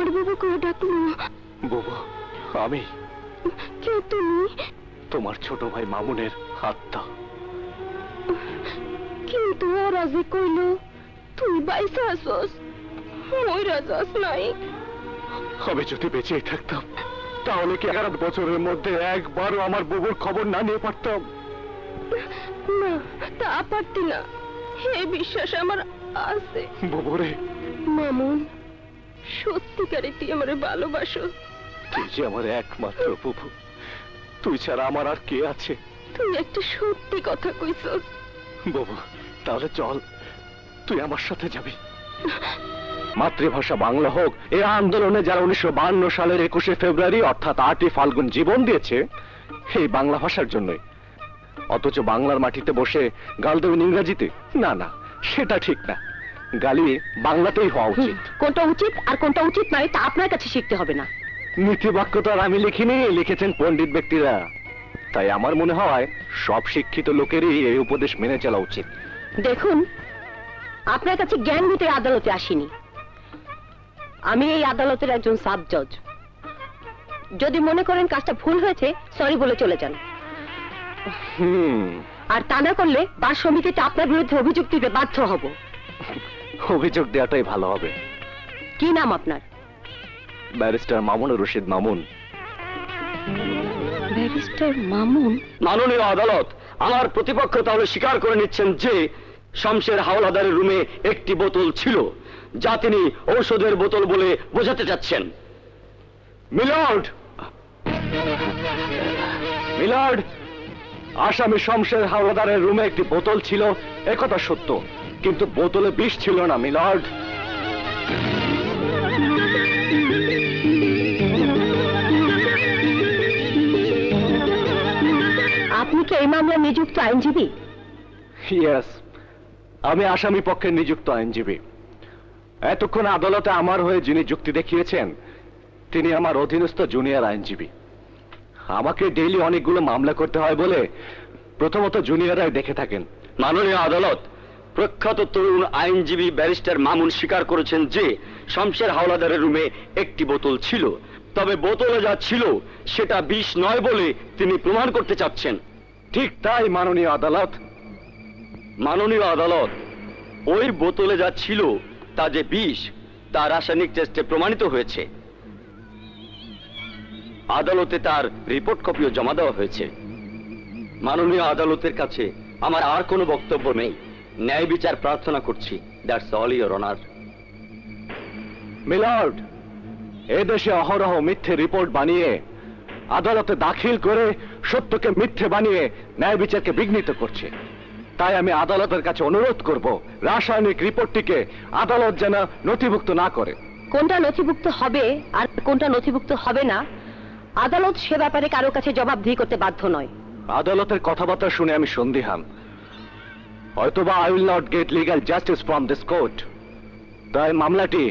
আমার বাবু করে ডাকলো। বাবু, আমি। কে তুমি? তোমার ছোট ভাই মামুনের আত্মা। কিন্তু ওরা যে কইল তুই বাইসা আসস, মইরা যাস নাই। আমি যদি বেঁচে থাকতাম তাহলে কি 11 বছরের মধ্যে একবারও আমার বাবুর খবর না নিয়ে পারতাম? না, তা পারতি না, হে বিশ্বাস আমার আছে। বাবুরে, মামুন, সত্যিকারে তুই আমারে ভালোবাসো। তুই যে আমার একমাত্র বাবু, তুই ছাড়া আমার আর কে আছে? তুই একটা সত্যি কথা কইছস। বাবু, তাহলে চল, তুই আমার সাথে যাবি। মাতৃভাষা বাংলা হোক এই আন্দোলনে যারা 1952 সালের 21শে ফেব্রুয়ারি অর্থাৎ 8ই ফাল্গুন জীবন দিয়েছে এই বাংলা ভাষার জন্যই, অথচ বাংলার মাটিতে বসে গাল দেবেন ইংরেজিতে? না না, সেটা ঠিক না। গালি বাংলাতেই হওয়া উচিত। কোনটা উচিত আর কোনটা উচিত নয় তা আপনার কাছে শিখতে হবে না। নীতি বাক্য তো আর আমি লিখিনি, লিখেছেন পণ্ডিত ব্যক্তিরা। তাই আমার মনে হয় সব শিক্ষিত লোকেরই এই উপদেশ মেনে চলা উচিত। দেখুন, আপনার কাছে জ্ঞান দিতে আদালতে আসিনি, আমি এই আদালতের একজন সাব জজ। যদি মনে করেন কাজটা ভুল হয়েছে, সরি বলে চলে যান। আর তা না করলে বার সমিতিতে আপনার বিরুদ্ধে অভিযোগ দিতে বাধ্য হব। অভিযোগ দেওয়াটাই ভালো হবে। কি নাম আপনার? ব্যারিস্টার মামুনুর রশিদ মামুন। ব্যারিস্টার মামুন? মাননীয় আদালত, আমার প্রতিপক্ষ তাহলে স্বীকার করে নিচ্ছেন যে শমশের হাওলাদারের রুমে একটি বোতল ছিল, যা তিনি ঔষধের বোতল বলে বোঝাতে চাচ্ছেন। মিলর্ড, মিলর্ড, আসামি শমশের হাওলাদারের রুমে একটি বোতল ছিল একথা সত্য, কিন্তু বোতলে বিষ ছিল না মিলর্ড। আপনি কি এই মামলায় নিযুক্ত আইনজীবী? ইয়েস, আমি আসামি পক্ষের নিযুক্ত আইনজীবী। এতক্ষণ আদালতে আমার হয়ে যিনি যুক্তি দেখিয়েছেন তিনি আমার অধীনস্থ জুনিয়র আইনজীবী। আমাকে ডেইলি অনেকগুলো মামলা করতে হয় বলে প্রথমত জুনিয়ররাই দেখে থাকেন। মাননীয় আদালত, প্রখ্যাত তরুণ আইনজীবী ব্যারিস্টার মামুন স্বীকার করেছেন যে শমশের হাওলাদারের রুমে একটি বোতল ছিল, তবে বোতলে যা ছিল সেটা বিষ নয় বলে তিনি প্রমাণ করতে চাচ্ছেন। ঠিক তাই মাননীয় আদালত। মাননীয় আদালত, ওই বোতলে যা ছিল তা যে বিষ তা রাসায়নিক টেস্টে প্রমাণিত হয়েছে। আদালতে তার রিপোর্ট কপিও জমা দেওয়া হয়েছে। মাননীয় আদালতের কাছে আমার আর কোনো বক্তব্য নেই, ন্যায় বিচার প্রার্থনা করছি। That's all your honour. Milord, এদেশে অহরহ মিথ্যে রিপোর্ট বানিয়ে আদালতে দাখিল করে সত্যকে মিথ্যে বানিয়ে ন্যায় বিচারকে বিঘ্নিত করছে। তাই আমি আদালতের কাছে অনুরোধ করব রাসায়নিক রিপোর্টটিকে আদালত যেন নথিভুক্ত না করে। কোনটা নথিভুক্ত হবে আর কোনটা নথিভুক্ত হবে না, আদালত সে ব্যাপারে কারো কাছে জবাবদিহি করতে বাধ্য নয়। আদালতের কথাবার্তা শুনে আমি সন্দিহান। হয়তোবা I will not get legal justice from this court. তাই মামলাটি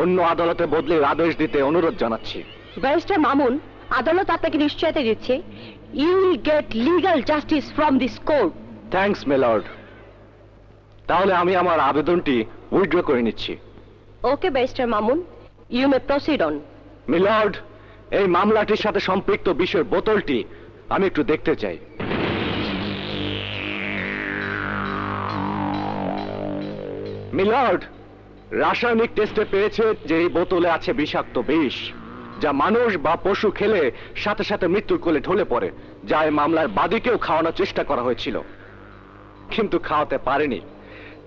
অন্য আদালতে বদলে আদেশ দিতে অনুরোধ জানাচ্ছি। ব্যারিস্টার মামুন, আদালত আপনাকে নিশ্চয়তা দিচ্ছে you will get legal justice from this court. Thanks milord. তাহলে আমি আমার আবেদনটি উইথড্র করে নিচ্ছি। Okay barrister Mamun, you may proceed on. Milord, এই মামলাটির সাথে সম্পৃক্ত বিষের বোতলটি আমি একটু দেখতে চাই। মিলর্ড, রাসায়নিক টেস্টে পেয়েছে যে এই বোতলে আছে বিষাক্ত বিষ, যা মানুষ বা পশু খেলে সাথে সাথে মৃত্যুর কোলে ঢলে পড়ে, যা এই মামলার বাদীকেও খাওয়ানোর চেষ্টা করা হয়েছিল, কিন্তু খাওয়াতে পারেনি।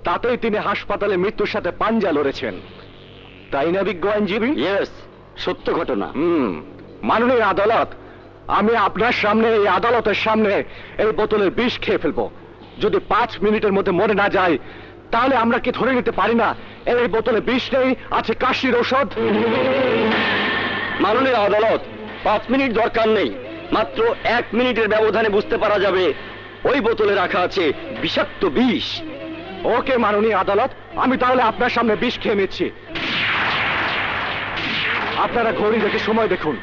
তাতেই তিনি হাসপাতালে মৃত্যুর সাথে পাঞ্জা লড়েছেন। তাই না বিজ্ঞ আইনজীবী? ইয়েস, সত্য ঘটনা। মাননীয় আদালত, আমি আপনার সামনে, এই আদালতের সামনে এই বোতলের বিষ খেয়ে ফেলবো। যদি 5 মিনিটের মধ্যে মরে না যায় তাহলে আমরা কি ধরে নিতে পারি না এই বোতলে বিষ নেই, আছে কাশির ঔষধ? মাননীয় আদালত, 5 মিনিট দরকার নেই, মাত্র 1 মিনিটের ব্যবধানে বুঝতে পারা যাবে ওই বোতলে রাখা আছে বিষাক্ত বিষ। ওকে মাননীয় আদালত, আমি তাহলে আপনার সামনে বিষ খেয়ে নিচ্ছি। আপনারা ঘড়ি দেখে সময় দেখুন।